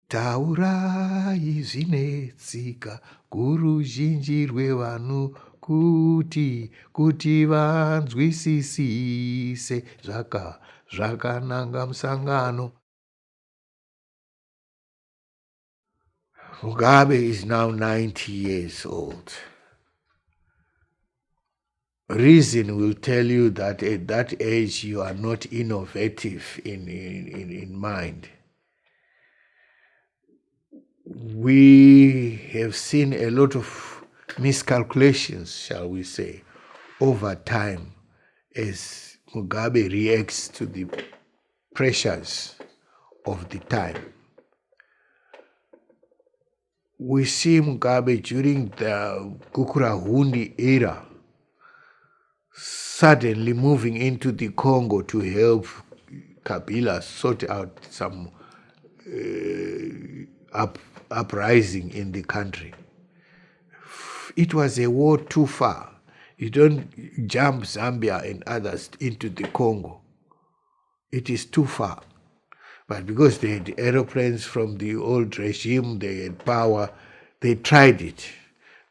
taurai zvinetsika kuruzhinji rwevanhu kuti vanzwisisise zvakananga musangano. Mugabe is now 90 years old. Reason will tell you that at that age you are not innovative in mind. We have seen a lot of miscalculations, shall we say, over time as Mugabe reacts to the pressures of the time. We see Mugabe during the Gukurahundi era suddenly moving into the Congo to help Kabila sort out some uprising in the country. It was a war too far. You don't jump Zambia and others into the Congo. It is too far. But because they had aeroplanes from the old regime, they had power, they tried it.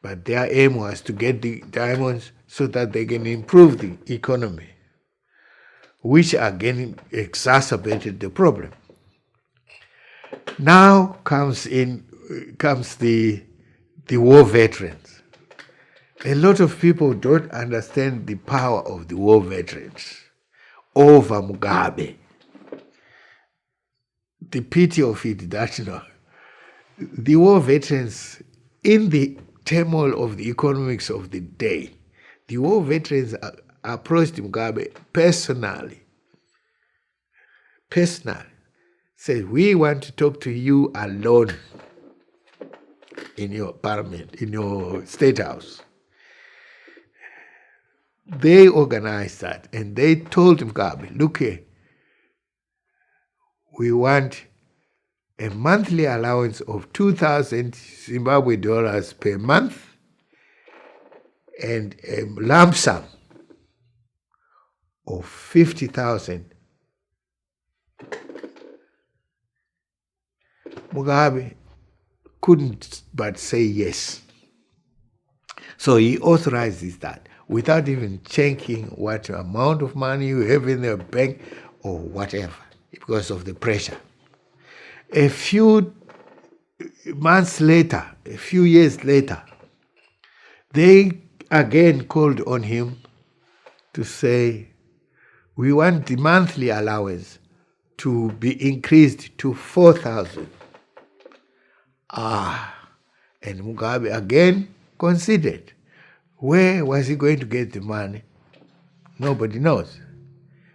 But their aim was to get the diamonds so that they can improve the economy, which again exacerbated the problem. Now comes the war veterans. A lot of people don't understand the power of the war veterans over Mugabe. The pity of it that the war veterans, in the turmoil of the economics of the day, the war veterans approached Mugabe personally, said, we want to talk to you alone in your parliament, in your state house. They organized that and they told Mugabe, look here, we want a monthly allowance of 2,000 Zimbabwe dollars per month and a lump sum of 50,000. Mugabe couldn't but say yes. So he authorizes that without even checking what amount of money you have in the bank or whatever, because of the pressure. A few months later, a few years later, they again called on him to say, we want the monthly allowance to be increased to 4,000. And Mugabe again considered. Where was he going to get the money? Nobody knows.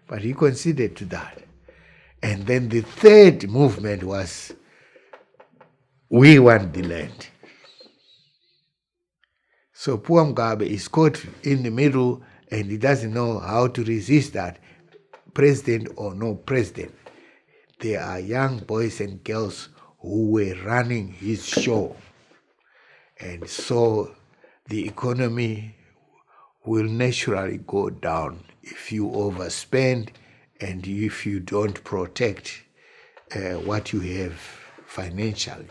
But he conceded to that. And then the third movement was, we want the land. So poor Mugabe is caught in the middle and he doesn't know how to resist that, president or no president. There are young boys and girls who were running his show. And so the economy will naturally go down if you overspend and if you don't protect what you have financially.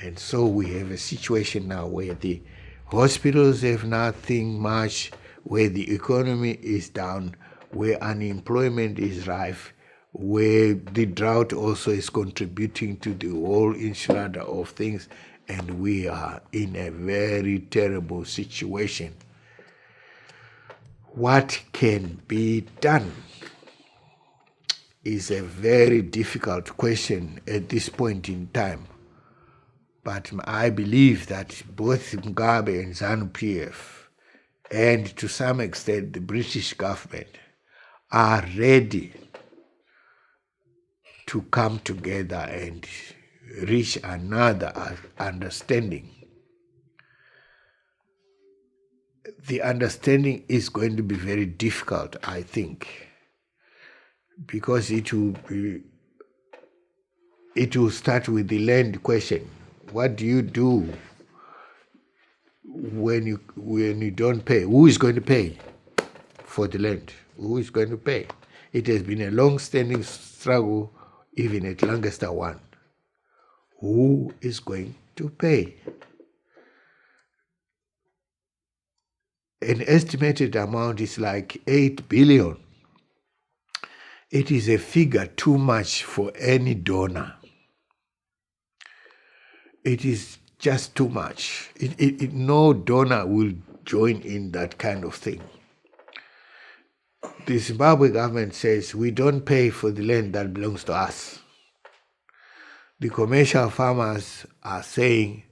And so we have a situation now where the hospitals have nothing much, where the economy is down, where unemployment is rife, where the drought also is contributing to the whole enchilada of things, and we are in a very terrible situation. What can be done is a very difficult question at this point in time. But I believe that both Mugabe and ZANU-PF, and to some extent the British government, are ready to come together and reach another understanding. The understanding is going to be very difficult, I think, because it will start with the land question. What do you do when you don't pay? Who is going to pay for the land? Who is going to pay? It has been a long-standing struggle, even at Lancaster 1. who is going to pay? An estimated amount is like 8 billion. It is a figure too much for any donor. It is just too much. No donor will join in that kind of thing. The Zimbabwe government says we don't pay for the land that belongs to us. The commercial farmers are saying,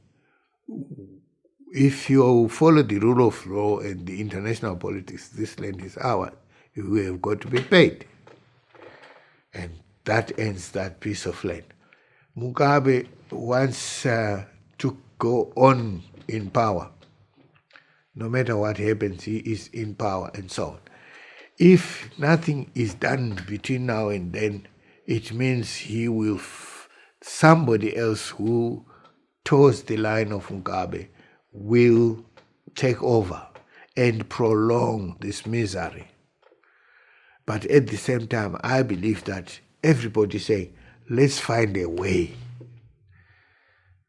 if you follow the rule of law and the international politics, this land is ours. You have got to be paid. And that ends that piece of land. Mugabe wants to go on in power. No matter what happens, he is in power and so on. If nothing is done between now and then, it means he will, somebody else who toes the line of Mugabe will take over and prolong this misery. But at the same time, I believe that everybody is saying, let's find a way.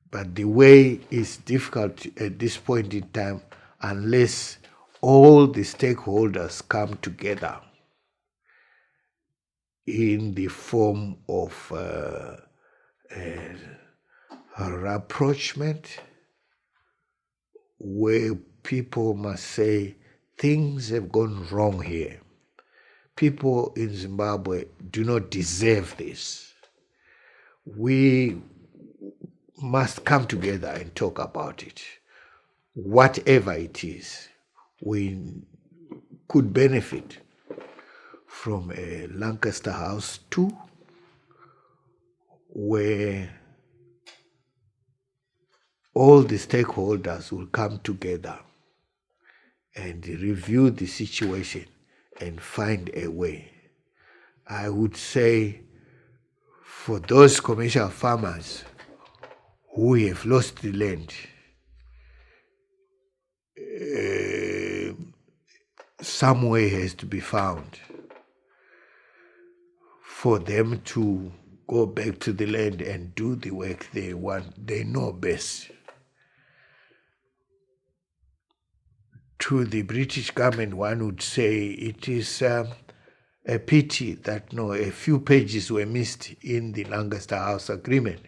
But the way is difficult at this point in time unless all the stakeholders come together in the form of rapprochement, where people must say, things have gone wrong here. People in Zimbabwe do not deserve this. We must come together and talk about it. Whatever it is, we could benefit from a Lancaster House 2, where all the stakeholders will come together and review the situation and find a way. I would say for those commercial farmers who have lost the land, some way has to be found for them to go back to the land and do the work they want, they know best. To the British government, one would say it is a pity that a few pages were missed in the Lancaster House Agreement.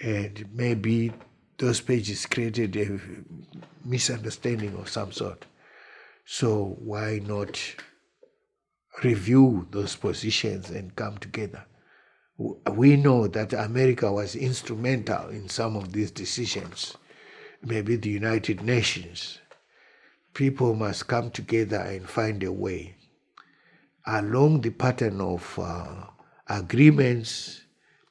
And maybe those pages created a misunderstanding of some sort. So why not review those positions and come together? We know that America was instrumental in some of these decisions, maybe the United Nations. People must come together and find a way along the pattern of agreements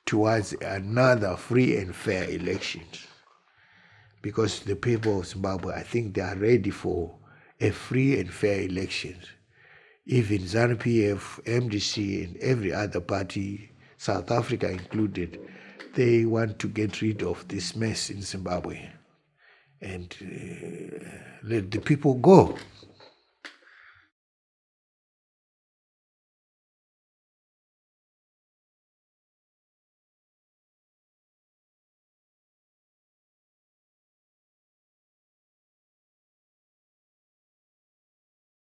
towards another free and fair elections. Because the people of Zimbabwe, I think they are ready for a free and fair elections. Even ZANU-PF, MDC, and every other party, South Africa included, they want to get rid of this mess in Zimbabwe and let the people go.